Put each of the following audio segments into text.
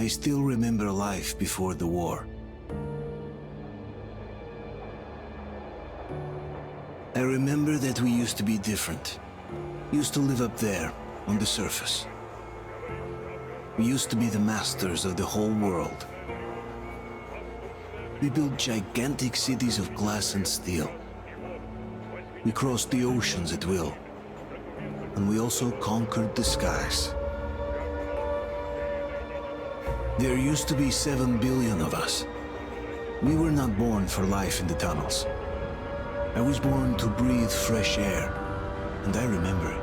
I still remember life before the war. I remember that we used to be different. Used to live up there, on the surface. We used to be the masters of the whole world. We built gigantic cities of glass and steel. We crossed the oceans at will. And we also conquered the skies. There used to be 7 billion of us. We were not born for life in the tunnels. I was born to breathe fresh air, and I remember it.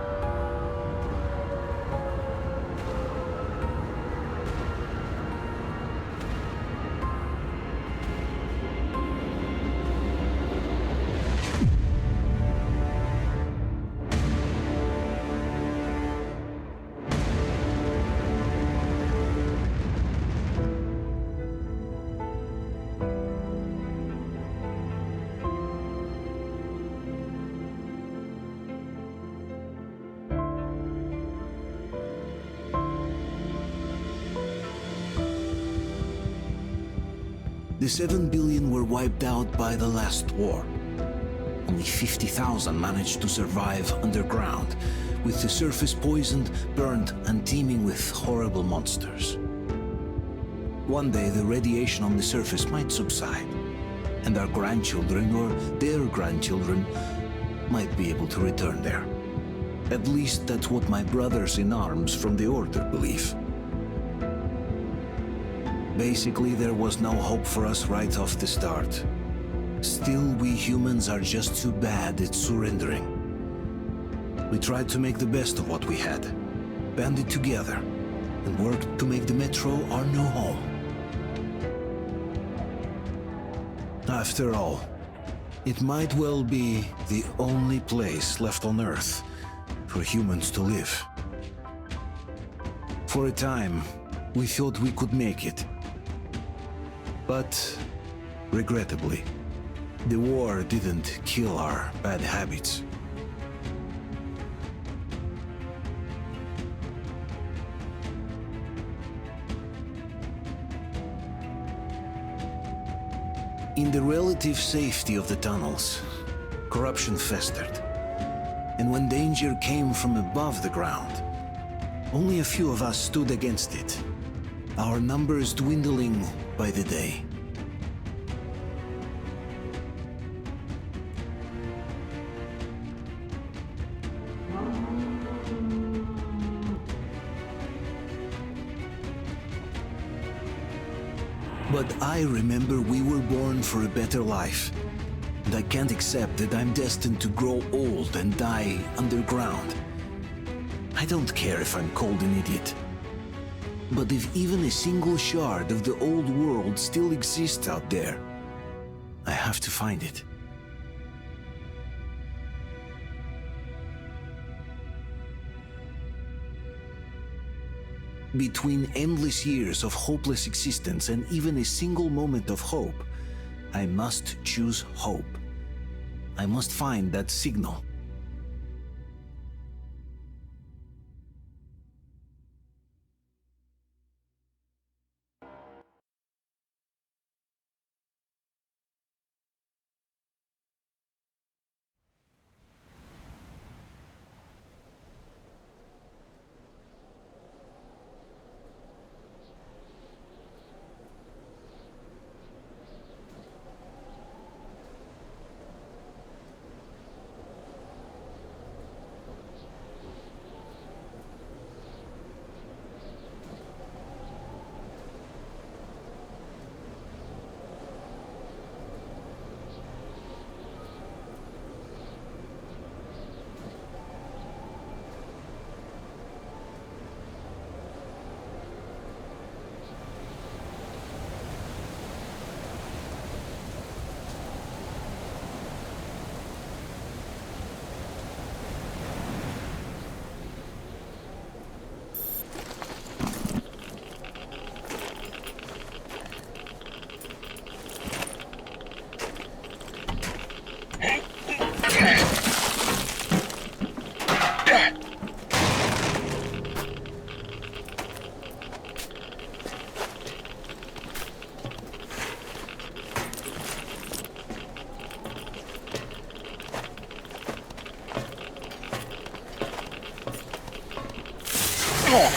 The 7 billion were wiped out by the last war. Only 50,000 managed to survive underground, with the surface poisoned, burned, and teeming with horrible monsters. One day the radiation on the surface might subside, and our grandchildren or their grandchildren might be able to return there. At least that's what my brothers in arms from the Order believe. Basically, there was no hope for us right off the start. Still, we humans are just too bad at surrendering. We tried to make the best of what we had, banded together, and worked to make the Metro our new home. After all, it might well be the only place left on Earth for humans to live. For a time, we thought we could make it. But, regrettably, the war didn't kill our bad habits. In the relative safety of the tunnels, corruption festered. And when danger came from above the ground, only a few of us stood against it, our numbers dwindling by the day. But I remember we were born for a better life, and I can't accept that I'm destined to grow old and die underground. I don't care if I'm called an idiot. But if even a single shard of the old world still exists out there, I have to find it. Between endless years of hopeless existence and even a single moment of hope, I must choose hope. I must find that signal. Look,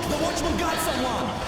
the watchman got someone!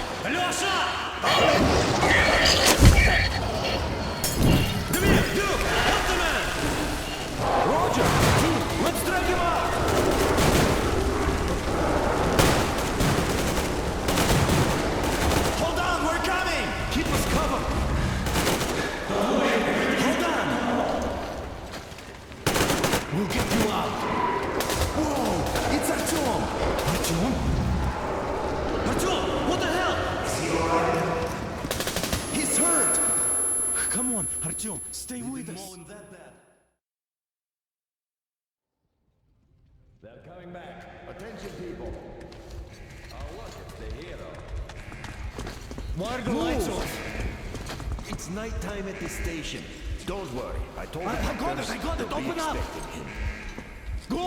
on, Artyom, stay with us. They're coming back. Attention, people. Oh, look, it's the hero. Why are the lights off? It's nighttime at the station. Don't worry. I told you. I got it, open up! Go!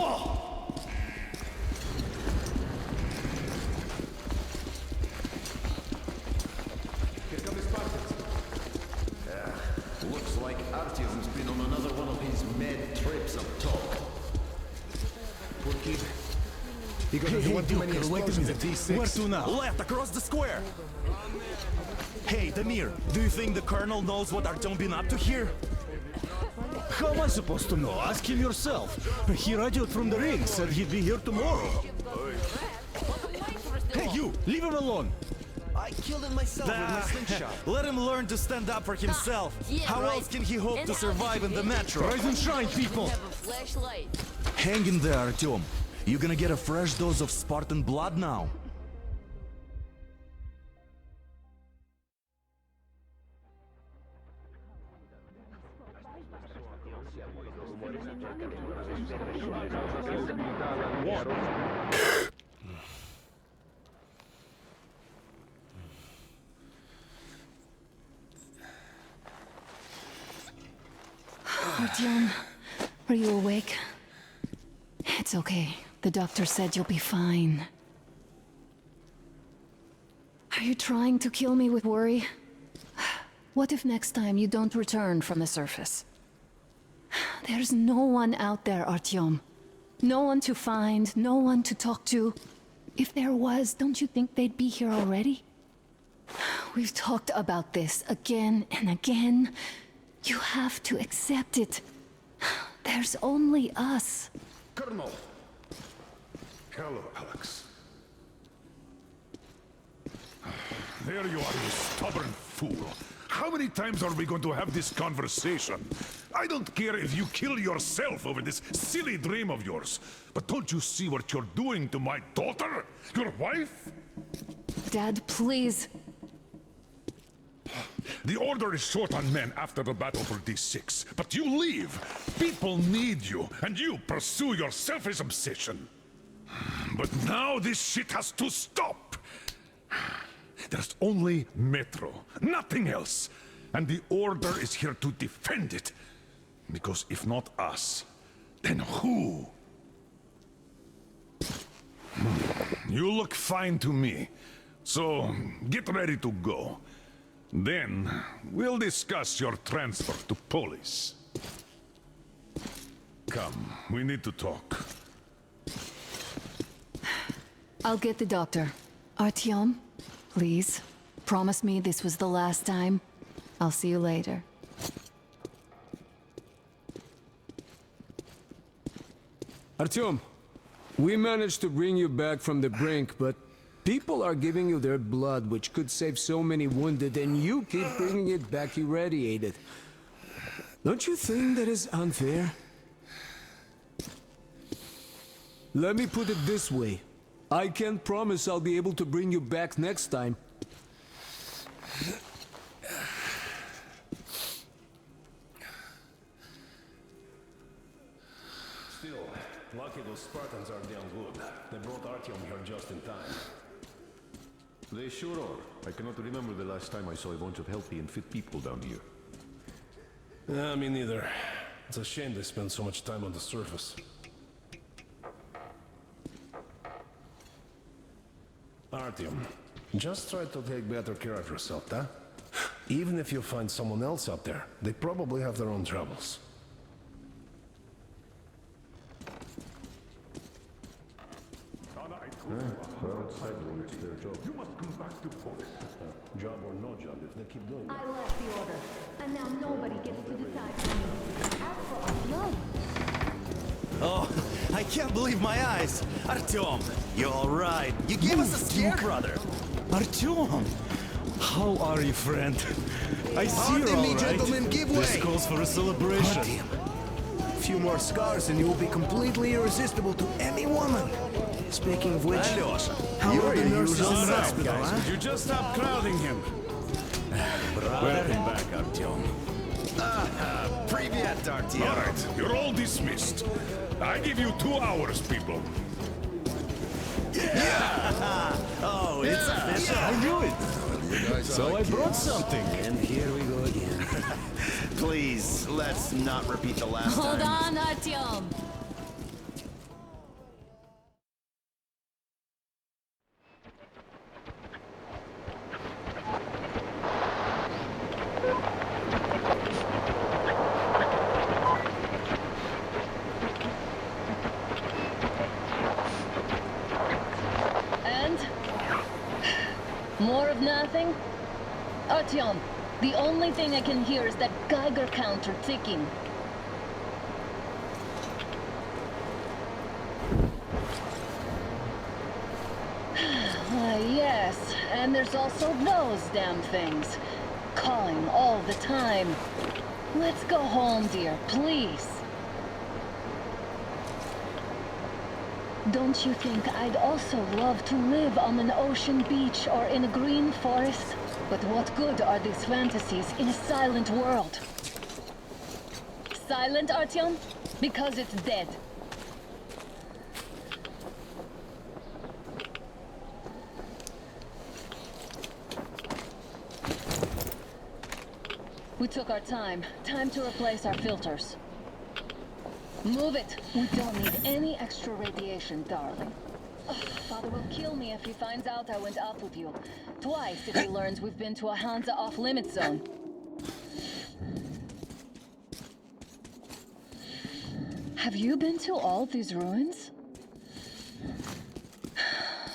Here come his buckets. Looks like Artyom's been on another one of his mad trips of talk. Poor kid. Hey, Duke, wait a minute. Where to now? Left, across the square! Hey, Damir, do you think the Colonel knows what Artyom been up to here? How am I supposed to know? Ask him yourself. He radioed from the ring, said he'd be here tomorrow. Hey, you! Leave him alone! I killed him myself with my slingshot. Let him learn to stand up for himself. How else can he hope to survive in the metro? Rise and shine, people! Hang in there, Artyom. You gonna get a fresh dose of Spartan blood now. Artyom, are you awake? It's okay. The doctor said you'll be fine. Are you trying to kill me with worry? What if next time you don't return from the surface? There's no one out there, Artyom. No one to find, no one to talk to. If there was, don't you think they'd be here already? We've talked about this again and again. You have to accept it. There's only us. Colonel! Hello, Alex. There you are, you stubborn fool. How many times are we going to have this conversation? I don't care if you kill yourself over this silly dream of yours, but don't you see what you're doing to my daughter? Your wife? Dad, please. The Order is short on men after the battle for D6, but you leave. People need you, and you pursue your selfish obsession. But now this shit has to stop. There's only Metro, nothing else. And the Order is here to defend it. Because if not us, then who? You look fine to me. So, get ready to go. Then, we'll discuss your transfer to police. Come, we need to talk. I'll get the doctor. Artyom, please, promise me this was the last time. I'll see you later. Artyom, we managed to bring you back from the brink, but people are giving you their blood, which could save so many wounded, and you keep bringing it back irradiated. Don't you think that is unfair? Let me put it this way. I can't promise I'll be able to bring you back next time. Still, lucky those Spartans are damn good. They brought Artyom here just in time. They sure are. I cannot remember the last time I saw a bunch of healthy and fit people down here. Me neither. It's a shame they spend so much time on the surface. Artyom, just try to take better care of yourself, huh? Even if you find someone else out there, they probably have their own troubles. Well, it's their job. You must come back to police. Job or no job, if they keep doing it. I left the Order, and now nobody gets to decide for me. As for our blood, Oh, I can't believe my eyes. Artyom, you're all right. You gave us a scare, brother. Artyom! How are you, friend? I see Pardon you're all me, right. gentlemen, give This way. calls for a celebration. A few more scars and you will be completely irresistible to any woman. Speaking of which, Alyosha, how are the nurses in the yourself, hospital, huh? You just stop crowding him. Welcome back, Artyom. Привет, Artyom. All right, you're all dismissed. I give you 2 hours, people. Oh, it's official. I knew it. So I brought something. And here we go again. Please, let's not repeat the last Hold time. on, Artyom. And? More of nothing? Artyom, the only thing I can hear is that Geiger counter ticking. Yes, and there's also those damn things. Calling all the time. Let's go home, dear, please. Don't you think I'd also love to live on an ocean beach or in a green forest? But what good are these fantasies in a silent world? Silent, Artyom? Because it's dead. We took our time. Time to replace our filters. Move it! We don't need any extra radiation, darling. Ugh, Father will kill me if he finds out I went up with you. Twice if he learns we've been to a Hansa off-limit zone. Have you been to all these ruins?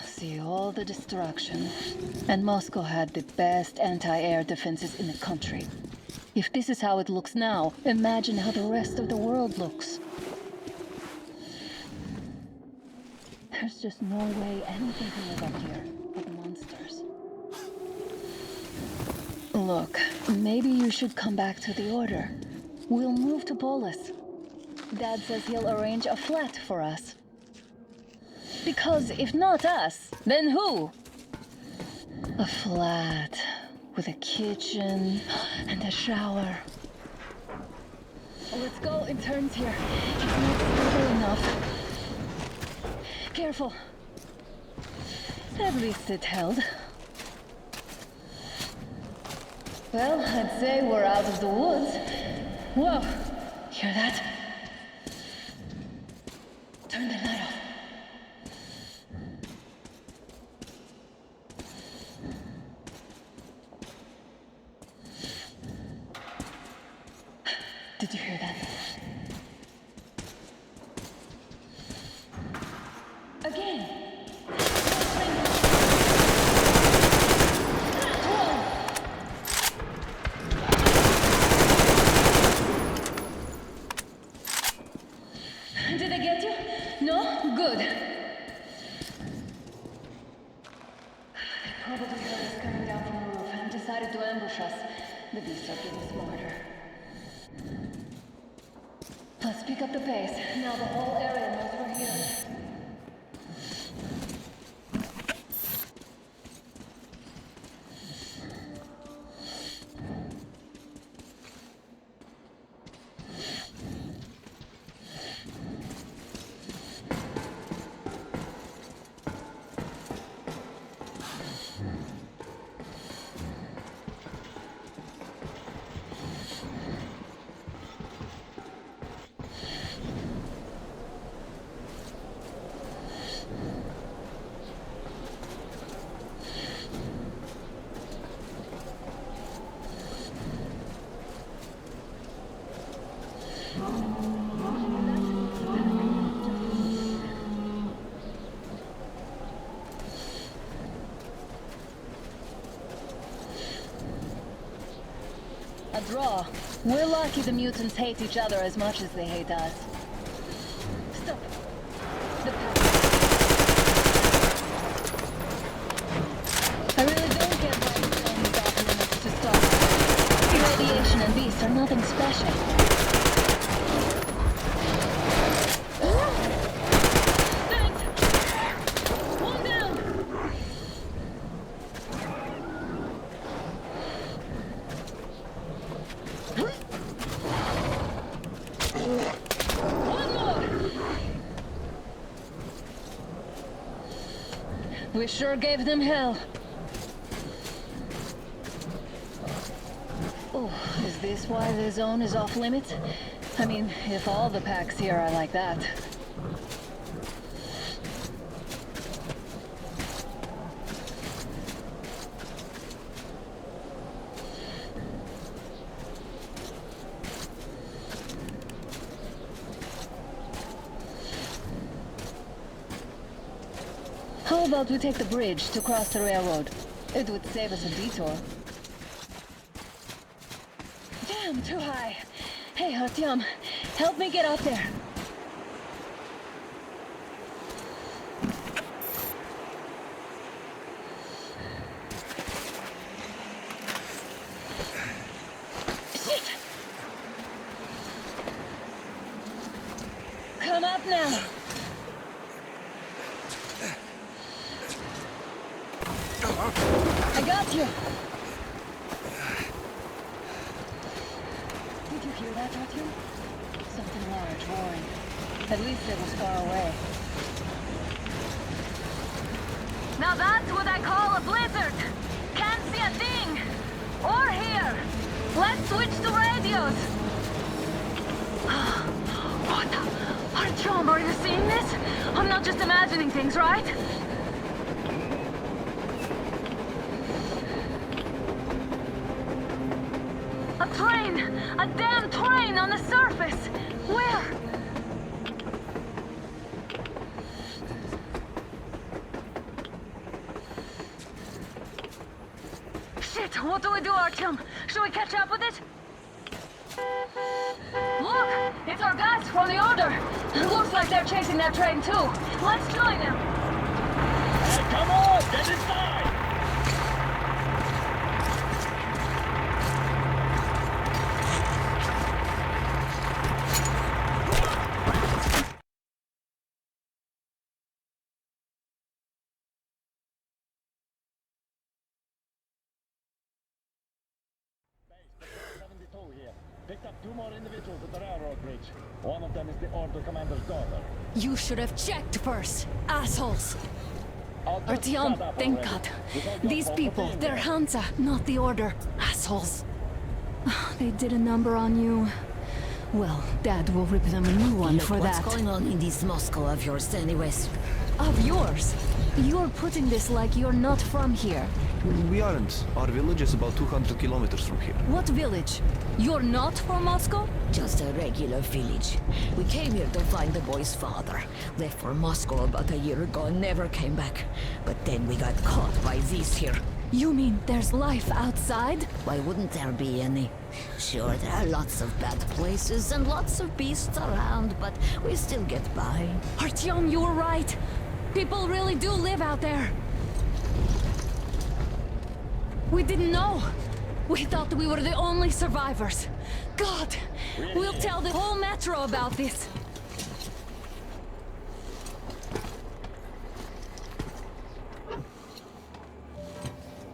See all the destruction. And Moscow had the best anti-air defenses in the country. If this is how it looks now, imagine how the rest of the world looks. There's just no way anything can live up here but monsters. Look, maybe you should come back to the Order. We'll move to Polis. Dad says he'll arrange a flat for us. Because if not us, then who? A flat with a kitchen and a shower. Let's go, it turns here. It's not stable enough. Careful. At least it held. Well, I'd say we're out of the woods. Whoa, hear that? Turn the light off. Did you hear that? Again. Did I get you? No? Good. They probably heard us coming down from the roof and decided to ambush us. The beasts are getting smarter. Let's pick up the pace. Now the whole area knows we're here. A draw. We're lucky the mutants hate each other as much as they hate us. Stop. The path. I really don't get why you tell me off limits to stop. Radiation and beasts are nothing special. Thanks! One down! We sure gave them hell. Oh, is this why the zone is off limits? I mean, if all the packs here are like that. How about we take the bridge to cross the railroad? It would save us a detour. Damn, too high. Hey, Artyom, help me get up there. Shit! Come up now. I got you. Did you hear that, Artyom? Something large roaring. At least it was far away. Now that's what I call a blizzard. Can't see a thing. Or hear. Let's switch to radios. What the? Artyom, are you seeing this? I'm not just imagining things, right? A train! A damn train on the surface! Where? Shit! What do we do, Artyom? Should we catch up with it? Look! It's our guys from the Order! Looks like they're chasing that train too. Let's join them! Hey, come on! Get inside! Here. Picked up 2 more individuals at the railroad bridge. One of them is the Order commander's daughter. You should have checked first, assholes! Artyom, thank God. These people, they're Hansa, not the Order. Assholes. They did a number on you. Well, Dad will rip them a new one for that. What's going on in this Moscow of yours anyways? Of yours? You're putting this like you're not from here. We aren't. Our village is about 200 kilometers from here. What village? You're not from Moscow? Just a regular village. We came here to find the boy's father. Left for Moscow about a year ago and never came back. But then we got caught by these here. You mean there's life outside? Why wouldn't there be any? Sure, there are lots of bad places and lots of beasts around, but we still get by. Artyom, you were right. People really do live out there. We didn't know. We thought we were the only survivors. God, we'll tell the whole metro about this.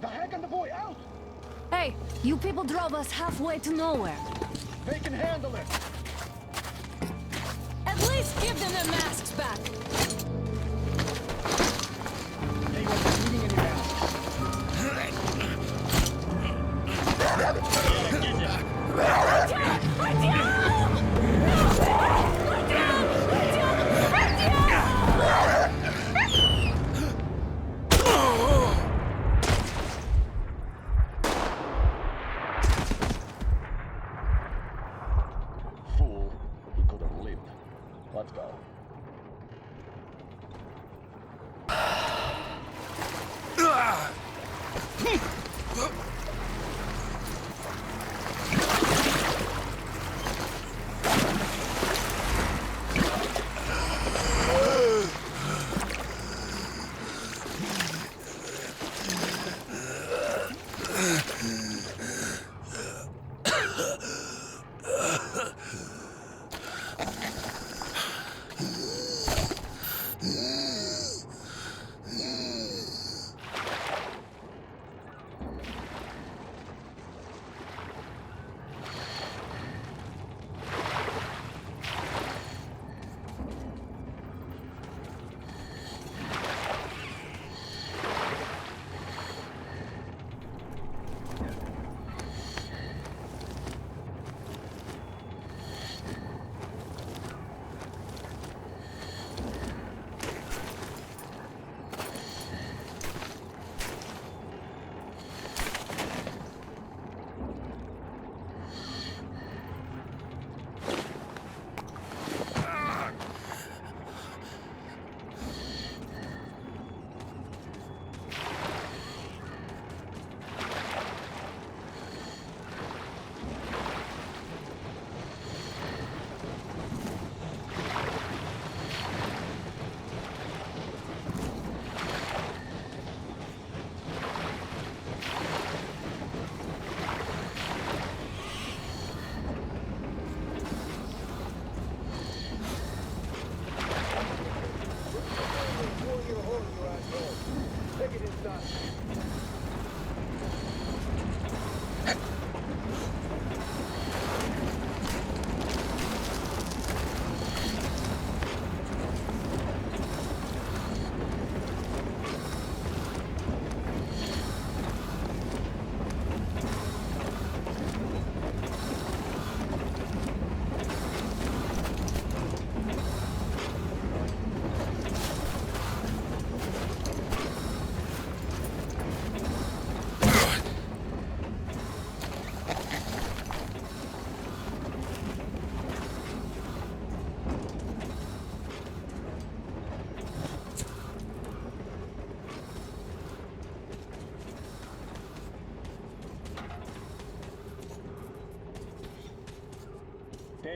The heck and the boy out! Hey, you people drove us halfway to nowhere. They can handle it! At least give them their masks back. They won't be needing any masks. Fool. He could have lived. Let's go.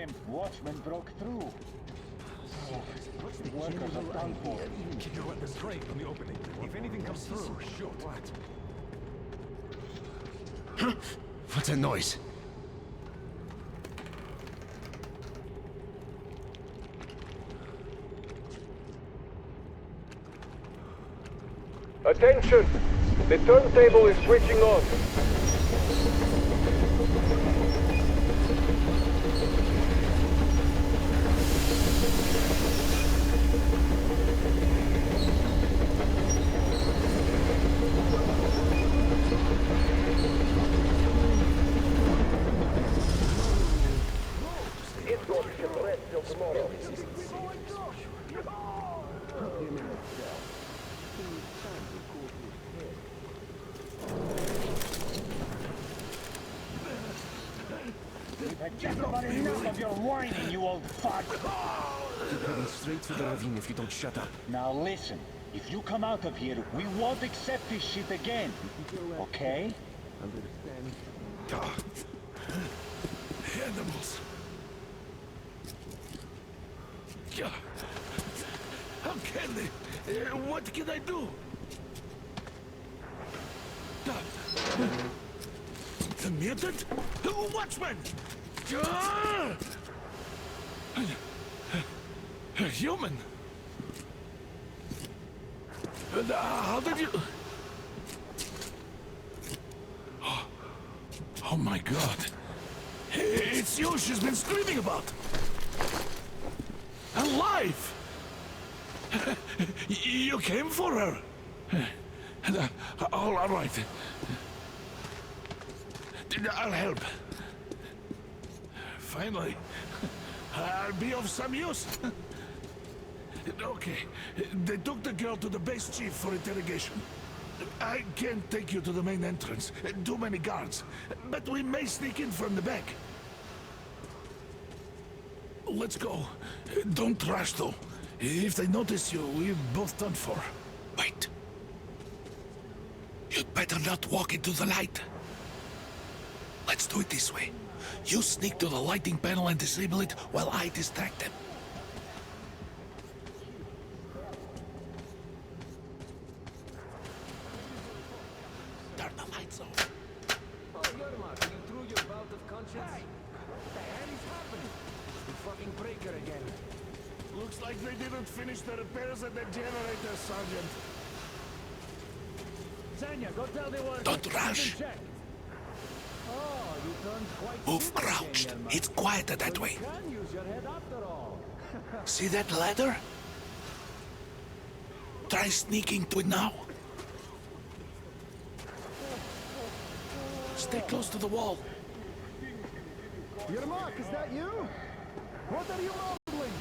damn watchman broke through. Workers are done for. Keep your weapons straight from the opening. If anything comes through, shoot. What? What's that noise? Attention! The turntable is switching on. It's going to get rest till tomorrow. Just about enough of your whining, you old fuck! You're heading straight to the ravine if you don't shut up. Now listen, if you come out of here, we won't accept this shit again. Okay? Animals. How can they? What can I do? The mutant? Watchman! A human? How did you... Oh my god. It's you she's been screaming about. Alive! You came for her. All right. I'll help. Finally, I'll be of some use. Okay, they took the girl to the base chief for interrogation. I can't take you to the main entrance. Too many guards. But we may sneak in from the back. Let's go. Don't rush, though. If they notice you, we're both done for. Wait. You'd better not walk into the light. Let's do it this way. You sneak to the lighting panel and disable it while I distract them. Turn the lights off. Oh, Yermak, you threw your bout of conscience? Hey! What the hell is happening? The fucking breaker again. Looks like they didn't finish the repairs at the generator, Sergeant. Zanya, go tell the workers. Don't rush. Oh, you turned quite Move crouched. again, It's quieter that way. You can use your head after all. See that ladder? Try sneaking to it now. Stay close to the wall. Yermak, is that you? What are you mumbling?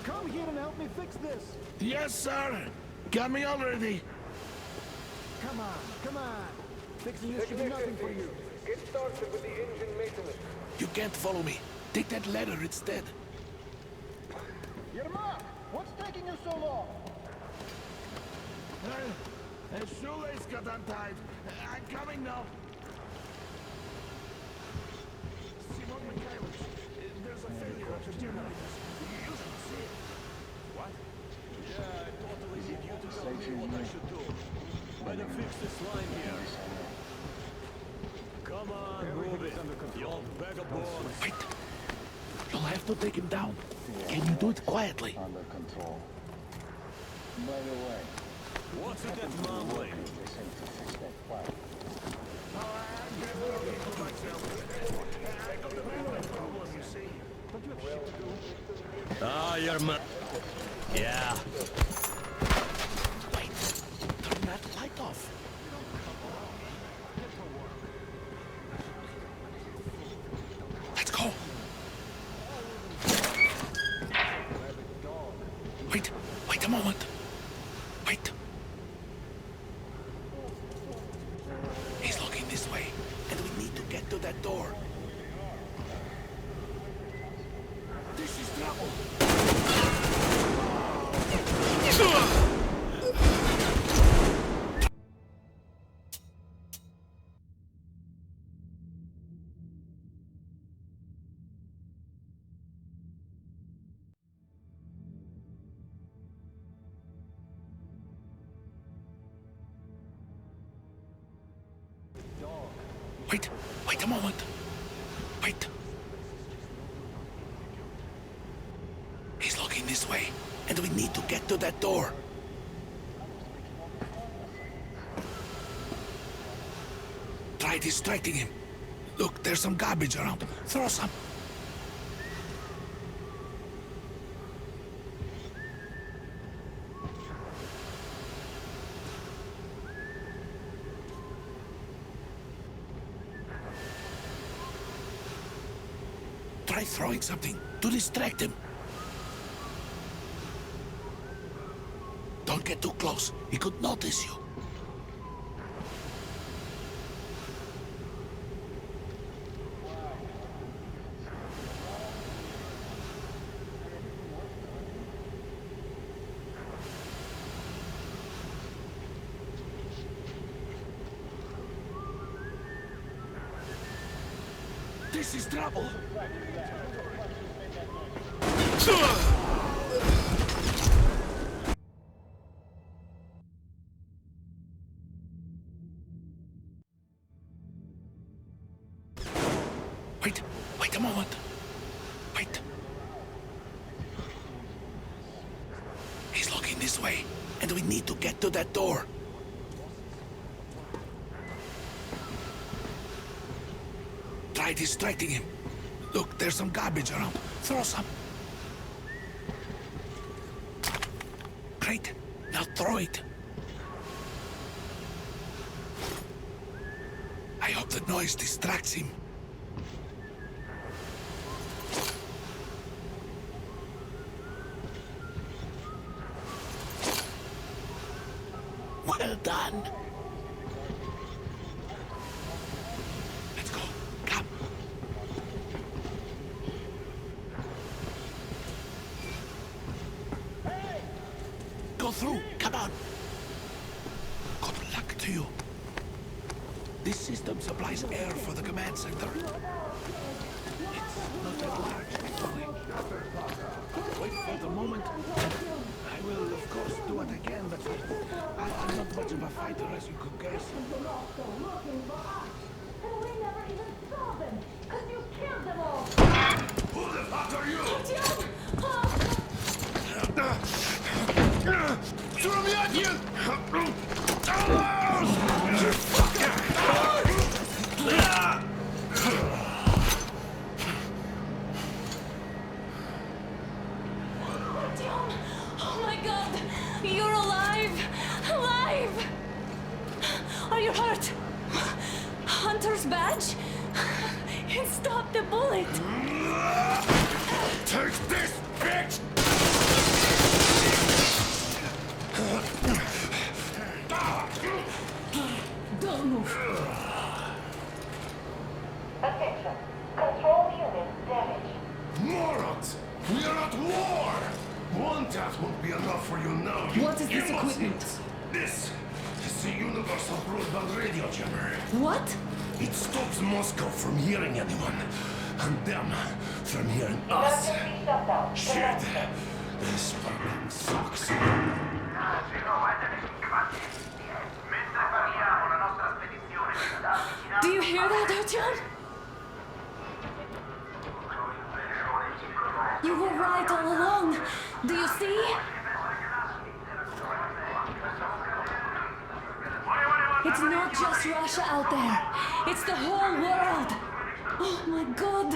Come here and help me fix this. Yes, sir. Coming already. Come on. Fixing this should be nothing for you. Get started with the engine maintenance. You can't follow me. Take that ladder instead. Yermak, what's taking you so long? A shoelace got untied. I'm coming now. Simon Mikhailovich, there's a failure at the generators. You should see it. What? Yeah, I totally need you to tell me what I should do. Better fix this line here. Come on, move it. You old vagabond. Wait. You'll have to take him down. Can you do it quietly? Under control. By the way, What's with that mumbling? Ah, you're yeah. Wait. Turn that light off. Let's go. Wait a moment. Wait. He's looking this way, and we need to get to that door. This is trouble. Wait a moment. Wait. He's looking this way, and we need to get to that door. Try distracting him. Look, there's some garbage around. Throw some. Try throwing something to distract him. Don't get too close. He could notice you. This is trouble. Wait a moment. Wait. He's looking this way, and we need to get to that door. Try distracting him. Look, there's some garbage around. Throw some. Great. Now throw it. I hope the noise distracts him. Well done. Let's go. Come. Go through. Come on. Good luck to you. This system supplies air for the command center. It's not that large, actually. Wait for the moment. I will, of course, do what I can, but I'm not much of a fighter, as you could guess. Who the fuck are you? Throw me at you! Oh my God! You're alive! Alive! Are you hurt? Hunter's badge? It stopped the bullet! Take this, bitch! Don't move. Attention. Control unit damaged. Morons! We are at war! One task won't be enough for you now. What is this equipment? This is the universal broadband radio jammer. What? It stops Moscow from hearing anyone, and them from hearing us. Emergency shutdown. Shit! This fucking sucks. Do you hear that, Artyom? You were right all along. Do you see? It's not just Russia out there. It's the whole world. Oh my God.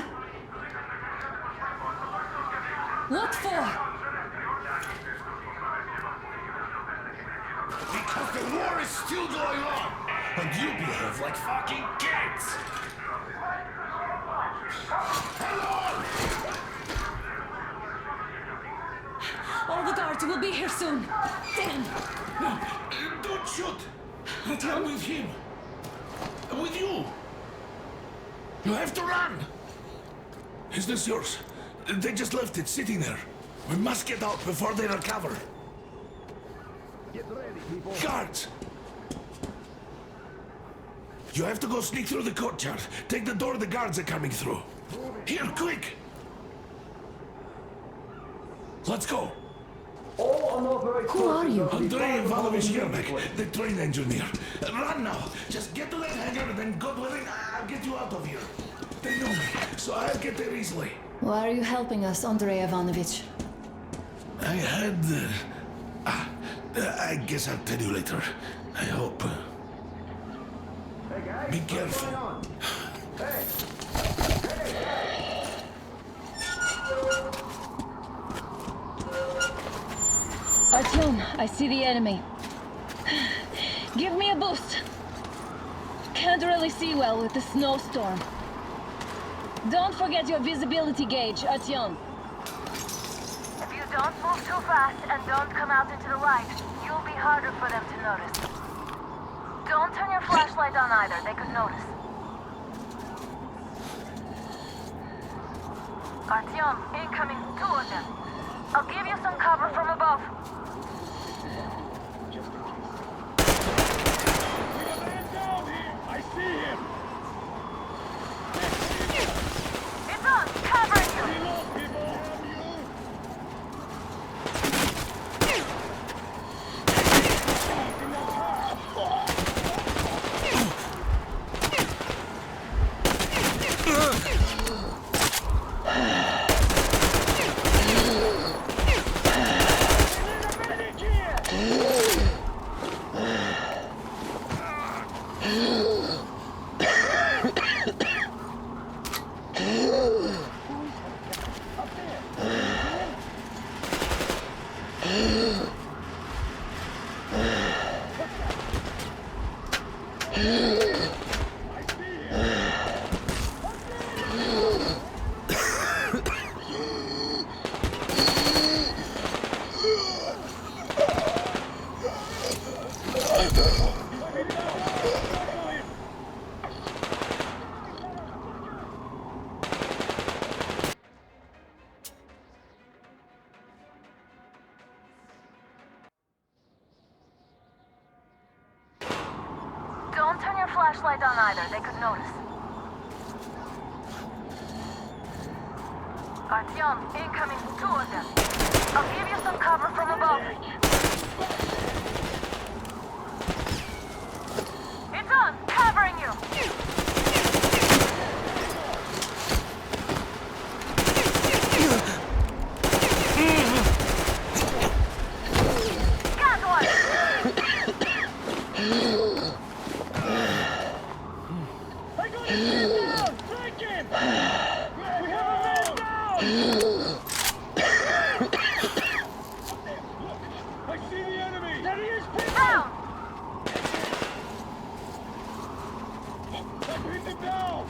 What for? Because the war is still going on, and you behave like fucking kids. Hello! All the guards will be here soon. Damn. Don't shoot! Artyom? I'm with him. I'm with you. You have to run. Is this yours? They just left it sitting there. We must get out before they recover. Get ready, people. Guards! You have to go sneak through the courtyard. Take the door the guards are coming through. Here, quick! Let's go. All unauthorized Who are you? Andrei Ivanovich Yermak, the train engineer. Run now. Just get to that hangar and then God willing, I'll get you out of here. They know me, so I'll get there easily. Why are you helping us, Andrei Ivanovich? I had... I guess I'll tell you later. I hope. Hey guys, Be careful. Hey! Artyom, I see the enemy. Give me a boost. Can't really see well with the snowstorm. Don't forget your visibility gauge, Artyom. If you don't move too fast and don't come out into the light, you'll be harder for them to notice. Don't turn your flashlight on either, they could notice. Artyom, incoming, 2 of them. I'll give you some cover from above. I see him! It's on, covering you! Reload, people! Don't turn your flashlight on either, they could notice. Artyom, incoming, 2 of them. I'll give you some cover from above. It's on, covering you! Got one! I got him down! Take him! We have a man down! Look! I see the enemy! There he is, people! Down! I've hit him down!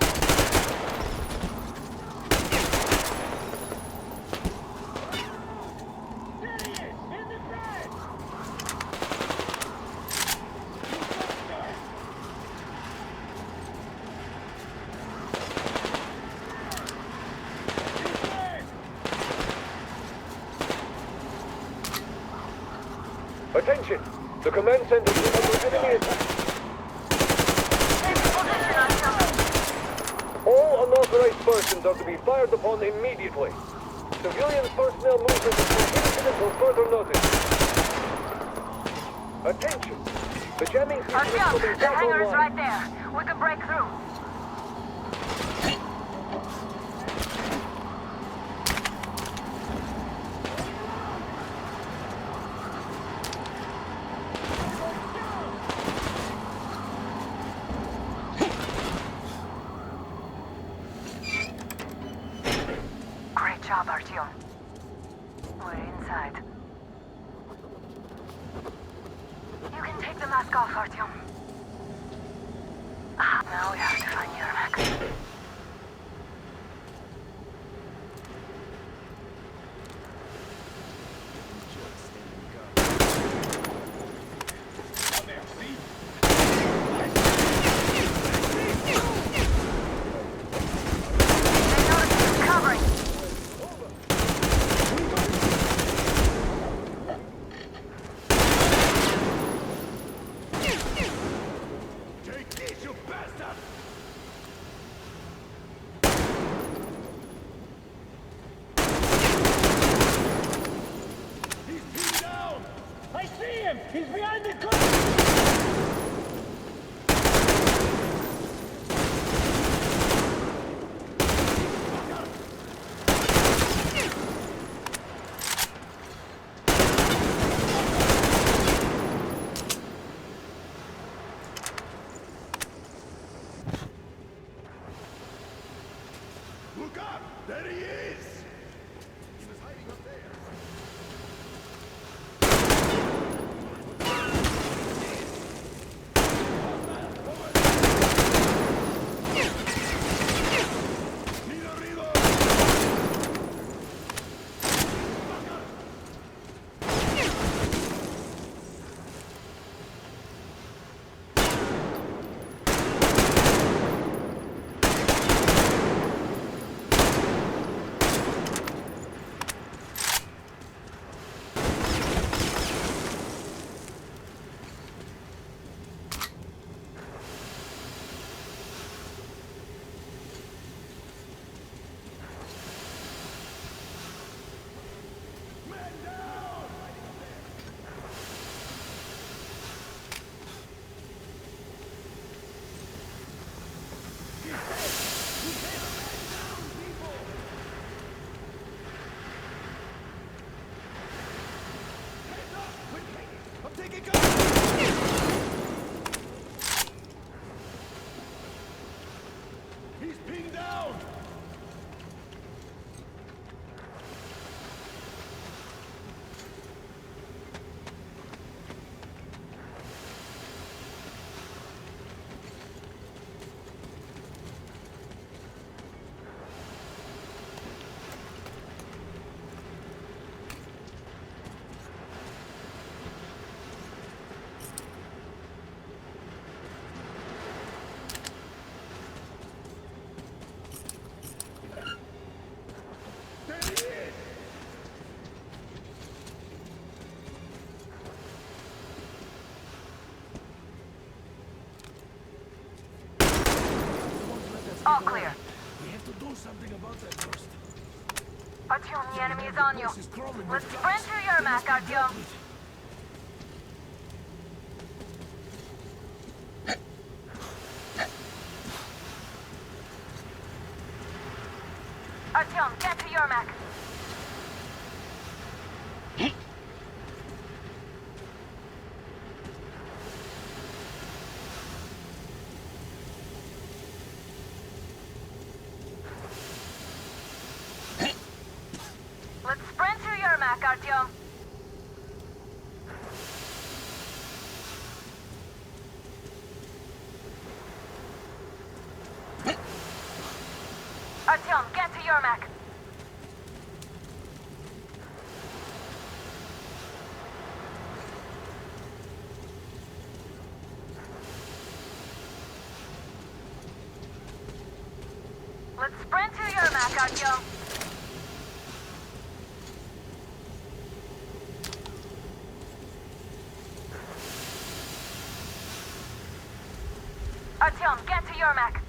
There he is! In the bed! Attention! The command center is under enemy attack. All unauthorized persons are to be fired upon immediately. Civilian personnel movement is prohibited until further notice. Attention! The jamming system is Artyom, coming the back hangar is online. right there. We can break through. Great job, Artyom. We're inside. You can take the mask off, Artyom. Now we have to find Yermak. Covering. Take this, you bastard! He's behind the curtain! Look up! There he is! He was hiding up there. He's pinned down! All clear. We have to do something about that first. Artyom, the enemy is on you. Let's sprint through your map, Artyom. Artyom, get to your map. Let's sprint through your map, Artyom. Artyom, get to your map. Let's sprint through your map, Artyom. Artyom, get to your mech.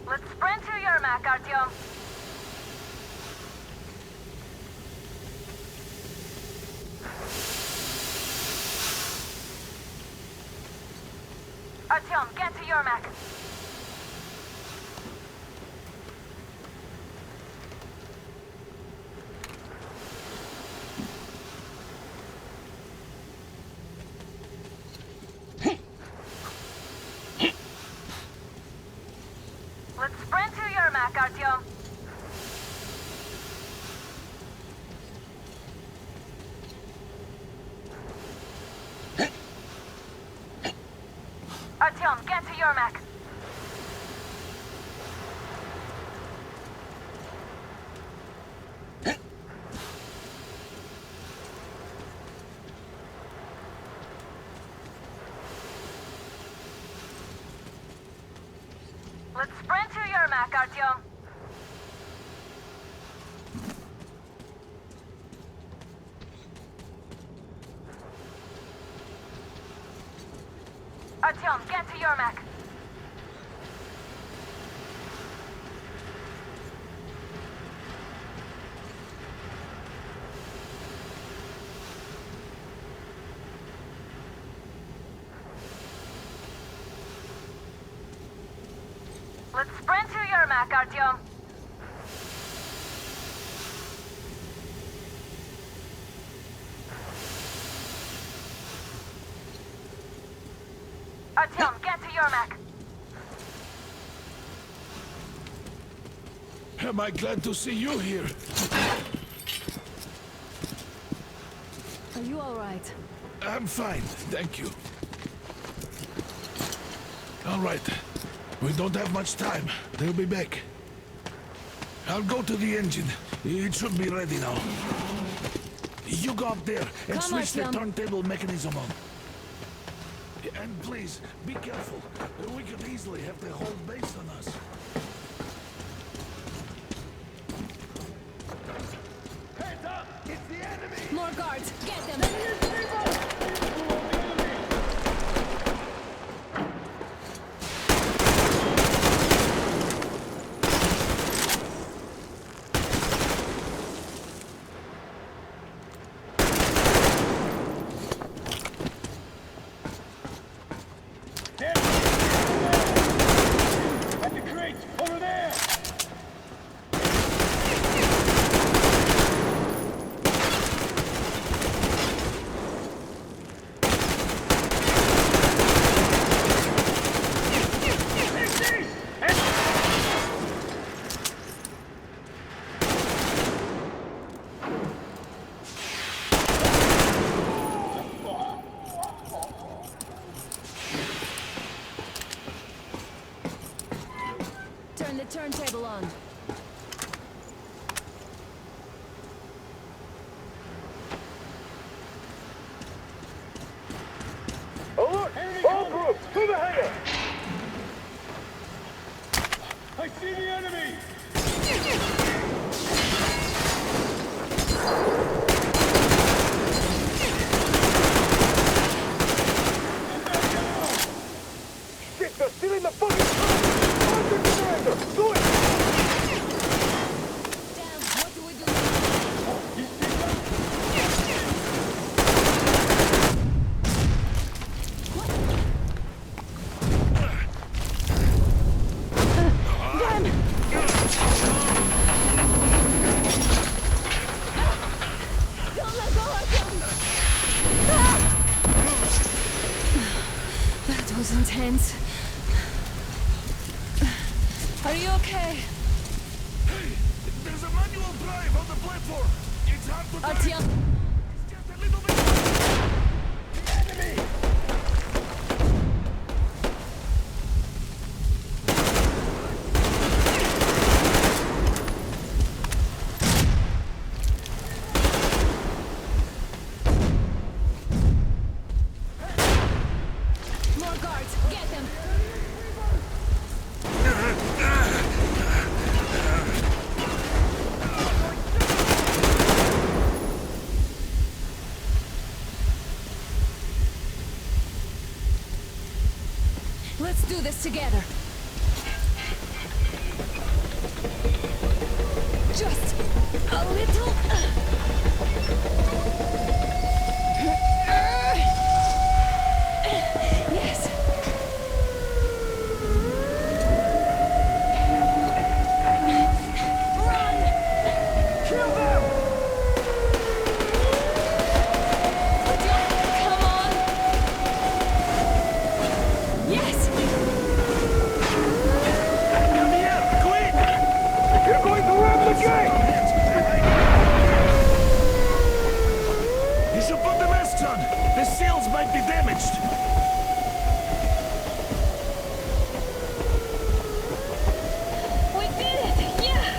Let's sprint to your mech, Artyom. Artyom, get to your mech. Let's sprint to your mech, Artyom. Artyom, get to your mech. Let's sprint to your mech, Artyom. Artyom, get to Yermak. Let's sprint to Yermak, Artyom. Artyom, get to Yermak. Am I glad to see you here? Are you all right? I'm fine, thank you. All right. We don't have much time. They'll be back. I'll go to the engine. It should be ready now. You go up there and switch the turntable mechanism on. And please, be careful. We could easily have the whole base on us. Heads up! It's the enemy! More guards! Get them! At the crate! Over there! Turn the turntable on. Alert! All groups, to the hangar! I see the enemy! Shit, they're stealing the fucking truck! Find the commander! Do it! Damn, what do we do now? Don't let go of them! That was intense. Are you okay? Hey, there's a manual drive on the platform. It's hard to drive. Artyom! It's just a little bit... The enemy! More guards! Get them! Let's do this together. Just a little. Yes. Run! Kill them! Come on! Yes! Come here, quick! You're going to ram the gate! You should put the masks on. The seals might be damaged. We did it! Yeah!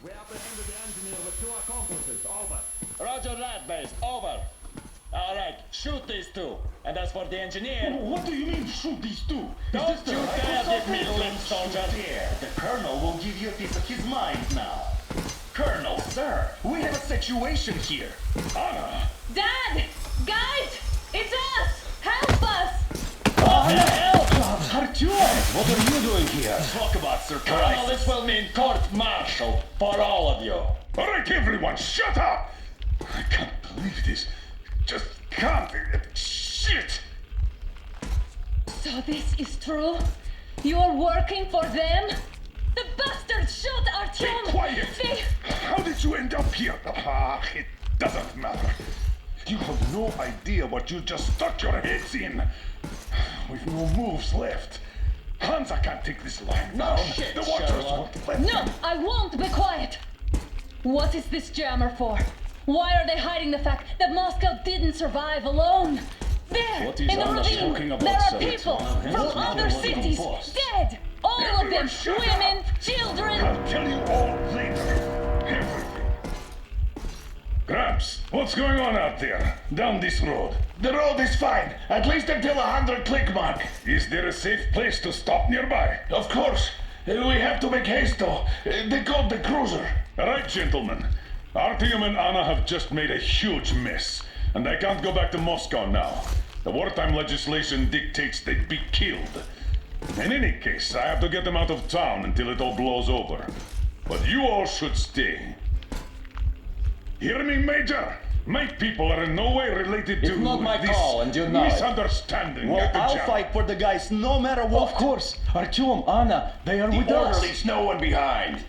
We apprehended the engineer with 2 accomplices. Over. Roger that, base. Over. All right, shoot these two. And as for the engineer... What do you mean, shoot these two? Don't you dare give me limp, soldier. The colonel will give you a piece of his mind now. Colonel, sir, we have a situation here. Anna! Dad! Guys! It's us! Help us! Oh, help! Artyom! What are you doing here? Talk about surprise. Colonel, this will mean court-martial for all of you. All right, everyone, shut up! I can't believe this. Just can't. Shit! So this is true? You're working for them? The bastards shot Artyom! Be quiet! How did you end up here? It doesn't matter. You have no idea what you just stuck your heads in. We've no moves left. Hansa can't take this line down. Shit, the watchers won't let No, them. I won't be quiet! What is this jammer for? Why are they hiding the fact that Moscow didn't survive alone? There, What is in the Anna ravine, talking about, there are sir? people Hands from up, other hands up, cities, boss. dead! All of them, Everyone shut women, children! I'll tell you all later. Everything. Gramps, what's going on out there? Down this road? The road is fine, at least until 100 click mark. Is there a safe place to stop nearby? Of course. We have to make haste though. They called the cruiser. All right, gentlemen. Artyom and Anna have just made a huge mess, and they can't go back to Moscow now. The wartime legislation dictates they be killed. In any case, I have to get them out of town until it all blows over. But you all should stay. Hear me, Major? My people are in no way related to It's not my this call, and you know it. misunderstanding Well, at the I'll jam. fight for the guys no matter what. Of course. Artyom, Anna, they are with us. Leaves no one behind.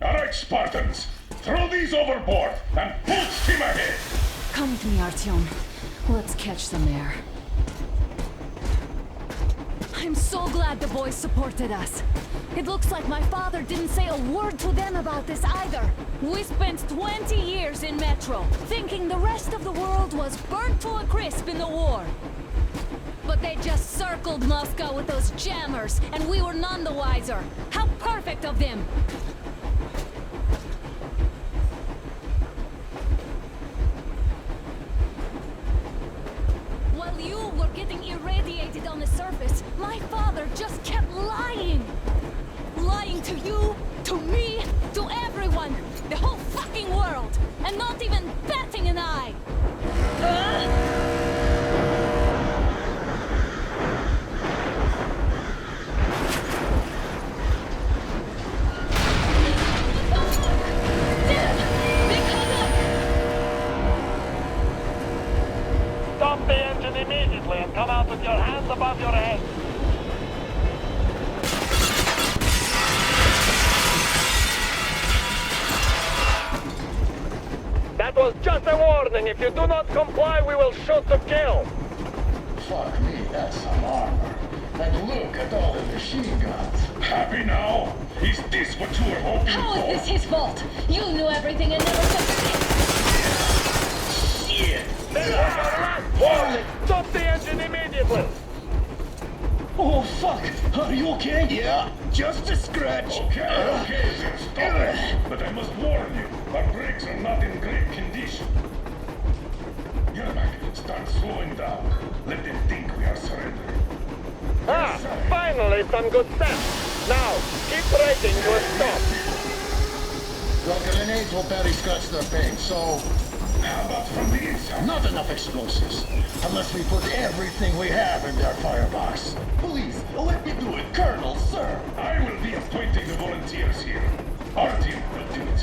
All right, Spartans. Throw these overboard and full steam ahead. Come with me, Artyom. Let's catch some air. I'm so glad the boys supported us. It looks like my father didn't say a word to them about this either. We spent 20 years in Metro, thinking the rest of the world was burnt to a crisp in the war. But they just circled Moscow with those jammers, and we were none the wiser. How perfect of them! While you were getting irradiated on the surface, my father just kept lying. Lying to you, to me, to everyone, the whole fucking world, and not even batting an eye. Stop the engine immediately and come out with your hands above your head. That was just a warning. If you do not comply, we will shoot to kill. Fuck me, that's some armor. And look at all the machine guns. Happy now? Is this what you were hoping How for? is this his fault? You knew everything and never took shit. Shit! This is your last warning. Stop the engine immediately. Oh, fuck! Are you okay? Yeah, just a scratch. Okay, then stop it. But I must warn you, our brakes are not in great condition. Yermak, start slowing down. Let them think we are surrendering. Ah, finally some good sense. Now, keep braking to a stop. The grenades will barely scratch their paint, so... How about from the inside? Not enough explosives. Unless we put everything we have in their firebox. Please, let me do it, Colonel, sir. I will be appointing the volunteers here. Artyom will do it.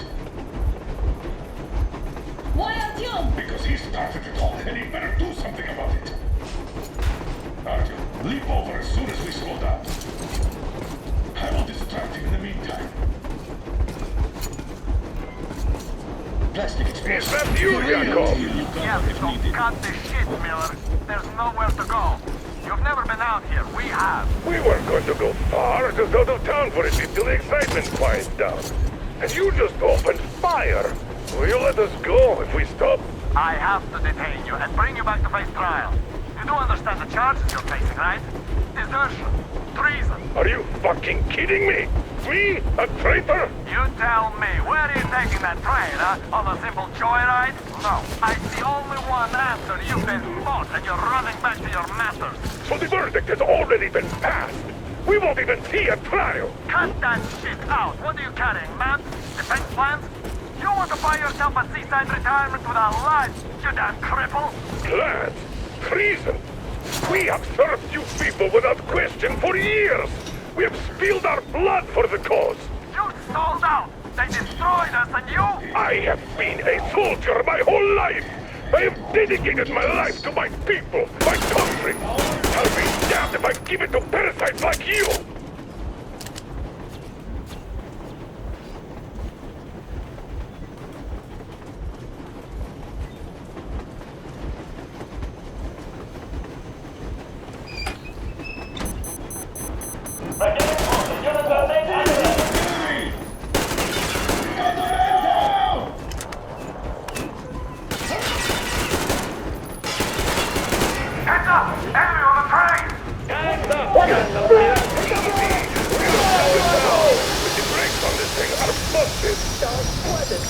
Why Artyom? Because he started it all, and he better do something about it. Artyom, leap over as soon as we slow down. I will distract him in the meantime. Plastic explosives. Is that you, Yakov? Yes, so cut the shit, Miller. There's nowhere to go. You've never been out here. We have. We weren't going to go far, just out of town for a bit till the excitement quiets down. And you just opened fire. Will you let us go if we stop? I have to detain you and bring you back to face trial. You do understand the charges you're facing, right? Desertion. Treason. Are you fucking kidding me? Me? A traitor? You tell me, where are you taking that train, huh? On a simple joyride? No, I see only one answer. You've been fought and you're running back to your masters. So the verdict has already been passed. We won't even see a trial. Cut that shit out. What are you carrying, man? Defense plans? You want to buy yourself a seaside retirement without life, you damn cripple? Plans? Treason? We have served you people without question for years. We have spilled our blood for the cause. You sold out. They destroyed us and you... I have been a soldier my whole life. I have dedicated my life to my people, my country. I'll be damned if I give it to parasites like you.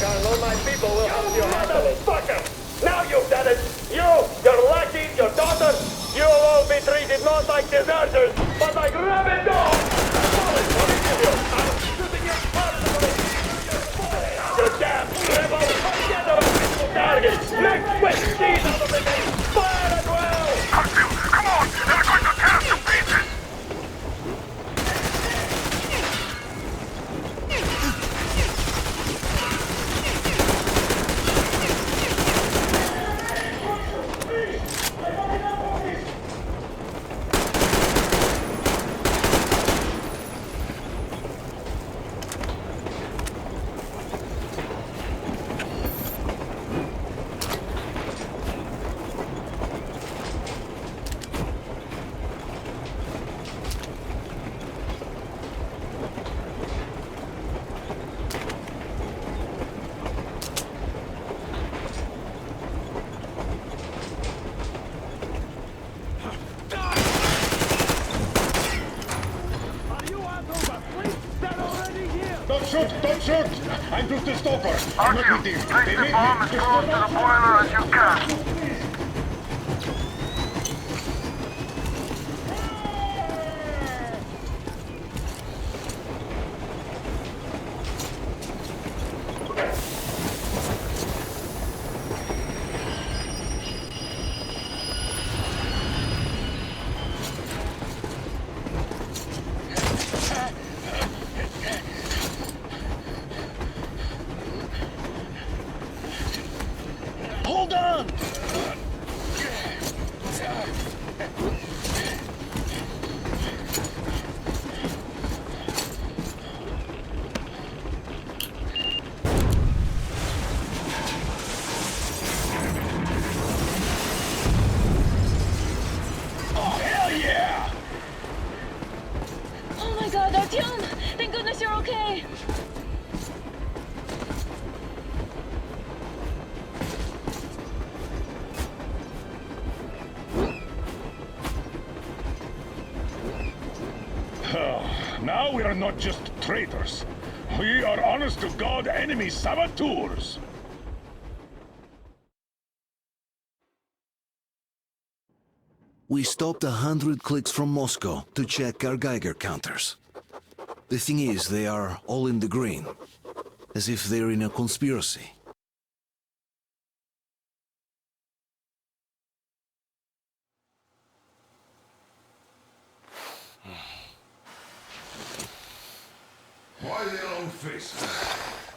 Colonel, my people will help you handle it. Motherfucker! Now you've done it! You, your lackeys, your daughters, you'll all be treated not like deserters, but like rabid dogs! You damn rebel! Get a pistol target! Make quick cheese out of the game! Fire at will! Come on! They're going to tear us to pieces! Don't shoot! I'm just a stalker. I'm not with you. Take the bomb as close to the boiler as you can. Hold on! Oh, hell yeah! Oh my god, Artyom! Thank goodness you're okay! Now we are not just traitors. We are honest-to-God enemy saboteurs. We stopped 100 clicks from Moscow to check our Geiger counters. The thing is, they are all in the green, as if they're in a conspiracy. Why the long face?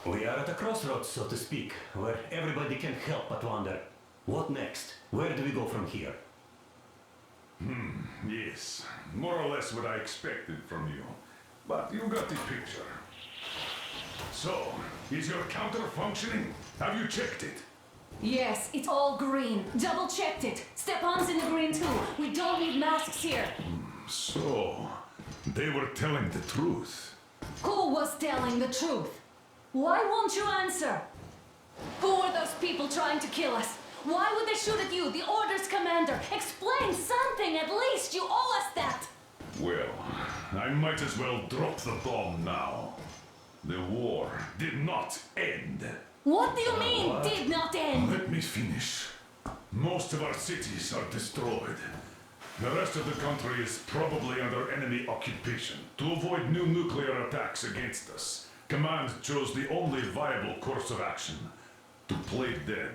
We are at a crossroads, so to speak, where everybody can help but wonder, what next? Where do we go from here? Yes, more or less what I expected from you. But you got the picture. So, is your counter functioning? Have you checked it? Yes, it's all green. Double checked it. Stepan's in the green too. We don't need masks here. So, they were telling the truth. Who was telling the truth? Why won't you answer? Who were those people trying to kill us? Why would they shoot at you, the Order's commander? Explain something at least! You owe us that! Well, I might as well drop the bomb now. The war did not end. What do you mean, did not end? Let me finish. Most of our cities are destroyed. The rest of the country is probably under enemy occupation. To avoid new nuclear attacks against us, Command chose the only viable course of action: to play dead.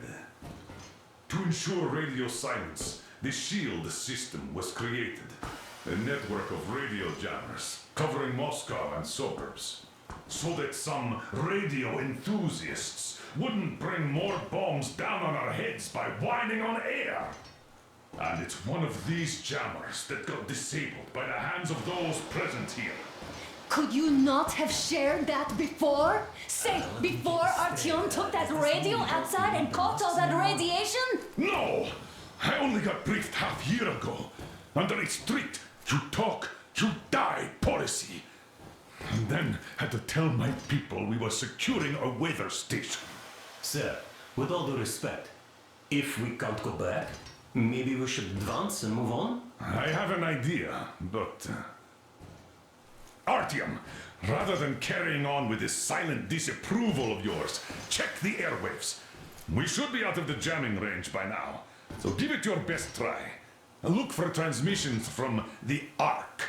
To ensure radio silence, the SHIELD system was created. A network of radio jammers covering Moscow and suburbs. So that some radio enthusiasts wouldn't bring more bombs down on our heads by whining on air. And it's one of these jammers that got disabled by the hands of those present here. Could you not have shared that before? Say, before Artyom took that radio outside and caught all that radiation? No! I only got briefed half year ago, under a strict "you talk, you die" policy. And then had to tell my people we were securing a weather station. Sir, with all due respect, if we can't go back, maybe we should advance and move on? I have an idea, but... Artyom, rather than carrying on with this silent disapproval of yours, check the airwaves. We should be out of the jamming range by now, so give it your best try. Look for transmissions from the Ark.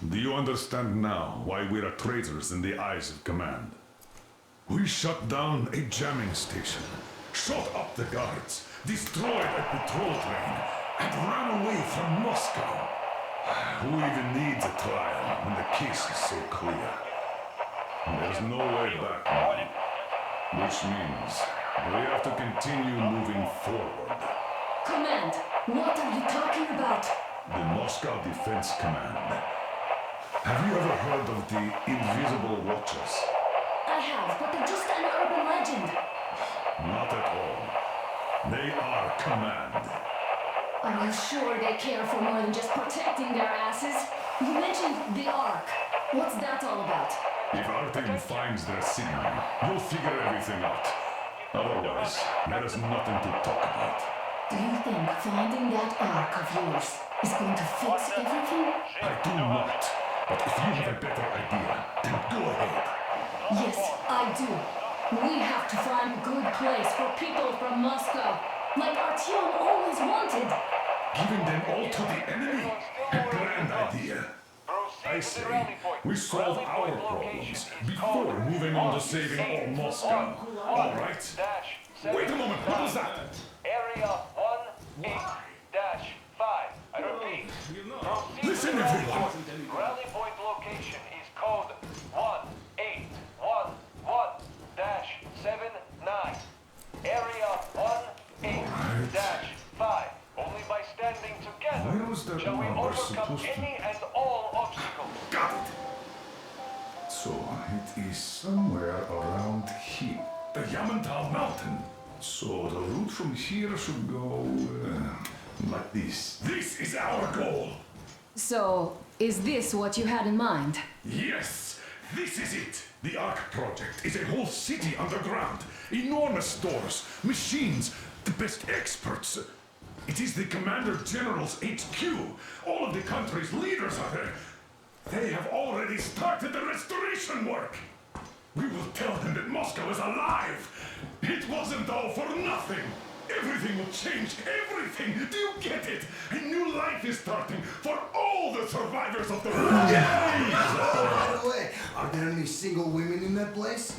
Do you understand now why we're traitors in the eyes of Command? We shut down a jamming station, shot up the guards, destroyed a patrol train, and ran away from Moscow. Who even needs a trial when the case is so clear? There's no way back now, which means we have to continue moving forward. Command, what are you talking about? The Moscow Defense Command. Have you ever heard of the Invisible Watchers? I have, but they're just an urban legend. Not at all. They are Command. Are you sure they care for more than just protecting their asses? You mentioned the Ark. What's that all about? If our team finds their signal, you'll figure everything out. Otherwise, there is nothing to talk about. Do you think finding that Ark of yours is going to fix everything? I do not. But if you have a better idea, then go ahead. Yes, I do. We have to find a good place for people from Moscow, like Artyom always wanted. Giving them all to the enemy? A grand idea. I say, we solve our problems before moving on to saving all Moscow. All right? Wait a moment, what was that? Area 18-5. I repeat. Listen, everyone. Rally point location is code 1811-79. Area 18-5. Only by standing together shall we overcome any and all obstacles. Got it. So, it is somewhere around here. The Yamantau Mountain. So, the route from here should go like this. This is our goal. So, is this what you had in mind? Yes, this is it. The Ark project is a whole city underground. Enormous stores, machines, the best experts. It is the Commander General's HQ. All of the country's leaders are there. They have already started the restoration work. We will tell them that Moscow is alive. It wasn't all for nothing. Everything will change, everything. Do you get it? A new life is starting for all the survivors of the war. By the way, are there any single women in that place?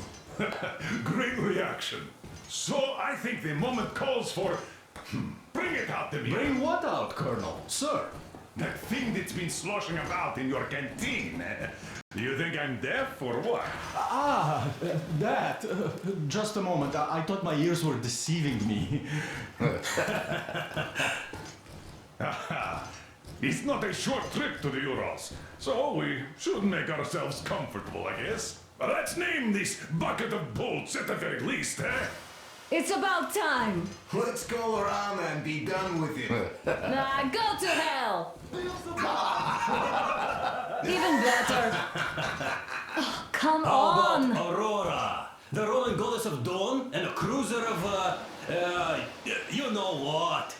Great reaction. So I think the moment calls for... Bring it out to me. Bring what out, Colonel? Sir? That thing that's been sloshing about in your canteen. Do you think I'm deaf or what? That. Just a moment. I thought my ears were deceiving me. It's not a short trip to the Urals, so we should make ourselves comfortable, I guess. Let's name this bucket of bolts at the very least, eh? It's about time. Let's go around and be done with it. Nah, go to hell. Even better. Oh, come on. How about Aurora, the Roman goddess of dawn, and a cruiser of, you know what?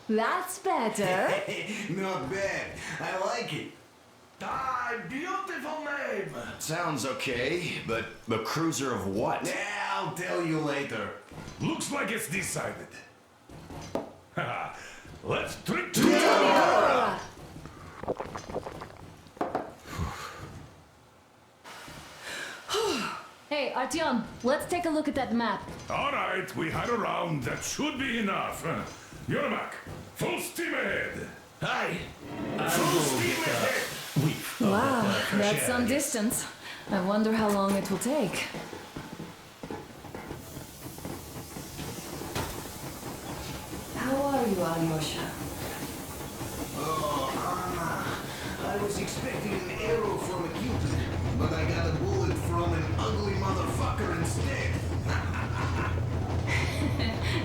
That's better. Not bad. I like it. Ah, beautiful name! Sounds okay, but the cruiser of what? Yeah, I'll tell you later. Looks like it's decided. Haha, let's trip to Aurora! Hey, Artyom, let's take a look at that map. All right, we had a round. That should be enough. Yermak, full steam ahead. Hi. Full steam ahead. Wow, that's some distance. I wonder how long it will take. How are you, Alyosha? Oh, Anna. I was expecting an arrow from a Cupid, but I got a bullet from an ugly motherfucker instead.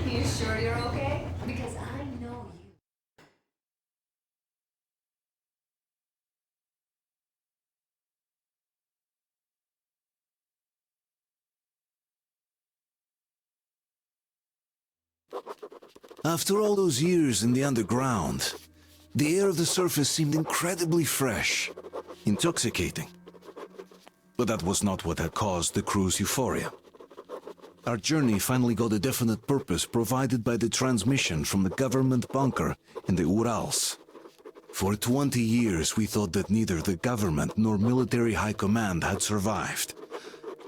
You sure you're okay? Because I know you. After all those years in the underground, the air of the surface seemed incredibly fresh, intoxicating. But that was not what had caused the crew's euphoria. Our journey finally got a definite purpose provided by the transmission from the government bunker in the Urals. For 20 years we thought that neither the government nor military high command had survived.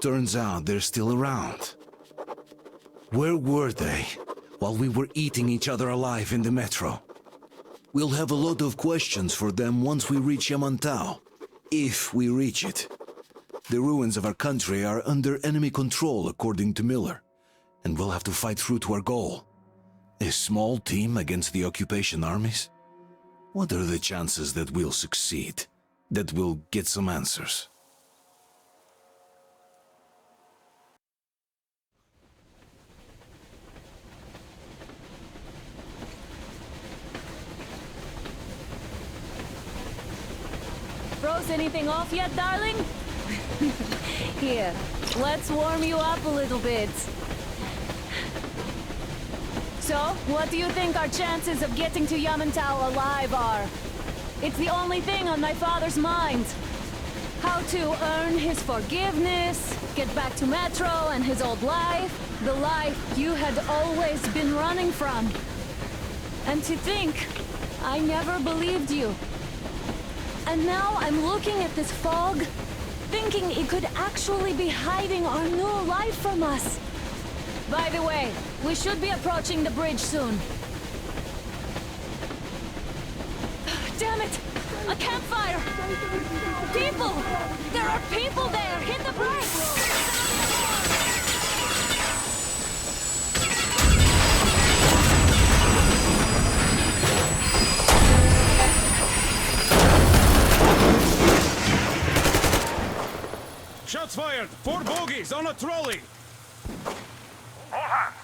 Turns out they're still around. Where were they while we were eating each other alive in the metro? We'll have a lot of questions for them once we reach Yamantau, if we reach it. The ruins of our country are under enemy control, according to Miller, and we'll have to fight through to our goal. A small team against the occupation armies? What are the chances that we'll succeed, that we'll get some answers? Froze anything off yet, darling? Here, let's warm you up a little bit. So, what do you think our chances of getting to Yamantau alive are? It's the only thing on my father's mind. How to earn his forgiveness, get back to Metro and his old life, the life you had always been running from. And to think, I never believed you. And now I'm looking at this fog, thinking it could actually be hiding our new life from us. By the way, we should be approaching the bridge soon. Damn it! A campfire! People! There are people there! Hit the brakes! Shots fired! 4 bogies on a trolley! All hands,